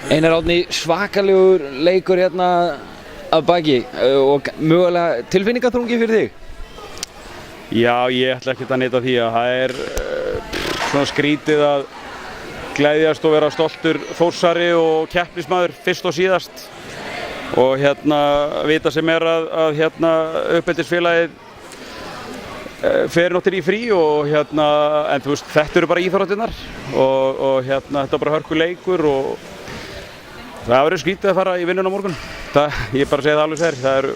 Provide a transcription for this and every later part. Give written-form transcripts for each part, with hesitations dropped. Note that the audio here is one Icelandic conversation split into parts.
Einar Árni, svakalegur leikur hérna að baki og mögulega tilfinningaþrungi fyrir þig? Já, ég ætla ekkert að neita því að það svona skrítið að gleðjast og vera stoltur Þórsari og keppnismaður fyrst og síðast og vita sem að uppeldisfélagið fer náttúrulega í frí og en þú veist, þetta eru bara íþróttirnar og þetta er bara hörkuleikur og það verður skrítið að fara í vinnuna á morgun. Ég bara segi það alveg sér, það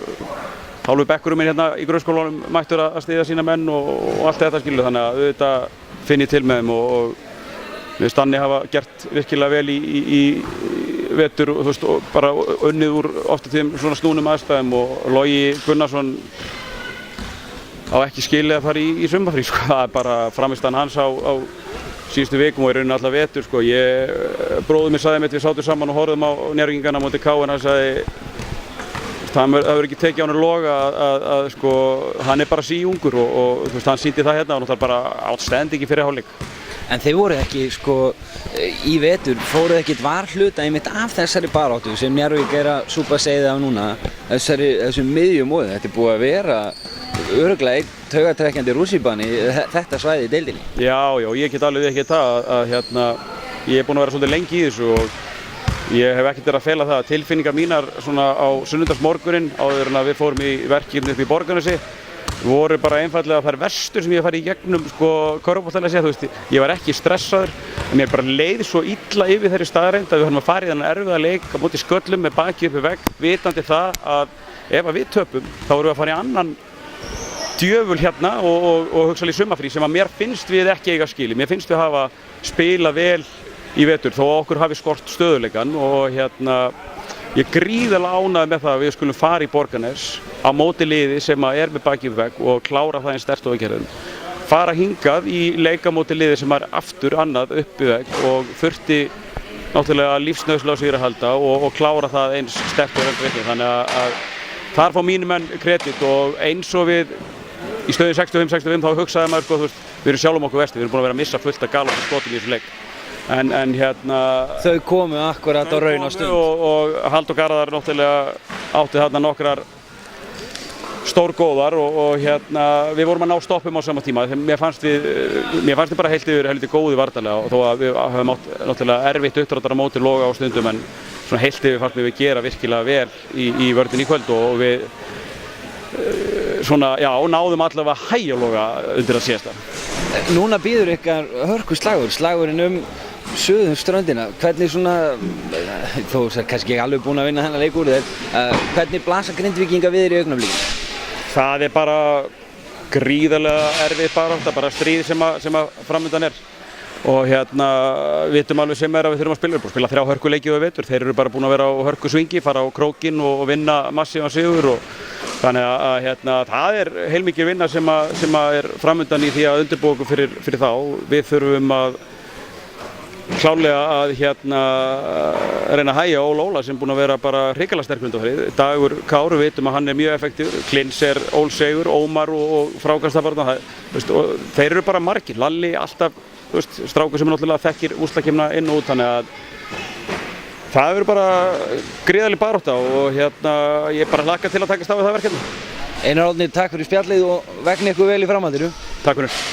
hálfu bekkurinn minn í grunnskólanum mættur að styðja sína menn og allt þetta skilur, þannig að auðvitað finn ég til með þeim og við Stanni hafa gert virkilega vel í vetur og þú veist, og bara unnið úr ofta tíðum svona snúnum aðstæðum og Logi Gunnarsson á ekki skilið að fara í sumarfrí, sko. Það er bara frammistaðan hans á síðustu vikum og í rauninni alla vetur, sko. Bróðir minn sagði mér, við sátum saman og horfðum á Njarðvíkingana á móti KR, hann sagði það verður ekki tekið á hann loga að sko, hann er bara síungur og þú veist, hann sýndi það hérna og náttúrulega bara outstanding í fyrri hálfleik. En þeir voru ekki, sko, í vetur, fóruð ekkert varhluta einmitt af þessari baráttu sem Njarðvík að súpa seiðið af núna, þessum miðjum og þetta er búið að vera örugglega einn taugatrekkjandi rússíbani þetta svæði í deildinni. Já, ég get alveg ekki það að ég er búinn að vera svolítið lengi í þessu og ég hef ekkert verið að fela það að tilfinningar mínar svona á sunnudagsmorguninn áður en að við fórum í verkefni upp í Borgarnesi voru bara einfaldlega þær verstur sem ég hef farið í gegnum, sko, körfuboltalega séð, þú veist, ég var ekki stressaður en mér bara leið svo illa yfir þeirri staðreynd að við höfum að fara í þennan erfiða leik á móti sköllum með bakið upp í vegg, vitandi það að ef að við töpum þá erum við að fara í annan djöful hérna og hugsanlega í sumarfrí sem að mér finnst við ekki eiga skili. Mér finnst við hafa spilað vel í vetur þó að okkur hafi skort stöðuleikann og ég gríðarlega ánægður með það að við skulum fara í Borgarnes á móti liði sem að með bakið upp í vegg og klára það eins sterkt og við gerðum. Fara hingað í leika móti liði sem aftur annað upp í vegg og þurfti náttúrulega lífsnauðslega sigur að halda og klára það eins sterkt og við gerðum. Þannig að þar fá mínir menn kredit og eins og við í stöðu 65-65 þá hugsaði maður, sko, þú veist, við erum sjálfum okkur versti, við erum búin að vera að missa fullt af galopum skotum í þessu leik. En þau komu akkurat á raun á stund. Og Halldór Garðar náttúrulega átti þarna nokkrar stórgóðar og við vorum að ná stoppum á sama tíma. Mér fannst við bara heilt yfir heldur góði varnarlega og þó að við höfum átt náttúrulega erfitt uppdráttar á móti Loga á stundum en svona heilt yfir fannst við gera virkilega vel í vörninni í kvöld og við náðum allavega að hægja Loga undir að síðasta. Núna býður ykkar hörku slagurinn Suðurströndina. Hvernig svona, þó er kannski ekki alveg búin að vinna þennan leik úr þér, hvernig blasa Grindvíkinga við þér í augnablikinu? Það er bara gríðarlega erfið barátta, bara stríð sem að framundan er. Og við vitum alveg sem að við þurfum að spila 3 hörkuleiki á vetur. Þeir eru bara búin að vera á hörkusvingi, fara á krókinn og vinna massívan sigur og þannig að það er heilmikið vinna sem að er framundan í því að undirbúa okkur fyrir þá. Við þurfum að klálega að reyna að hægja Óla sem búinn að vera bara hrikalega sterkur undanfarið. Dagur Káru, við vitum að hann er mjög effektív, Klins er ólsegur, Ómar og frákastafvarna. Þeir eru bara margir, Lalli alltaf, strákur sem náttúrulega þekkir úrslitakeppnina inn og út, þannig að það verður bara gríðarleg barátta og ég bara hlakka til að takast á við það verkefni. Einar Árni, takk fyrir spjallið og vegna ykkur vel í framhaldinu. Takk fyrir.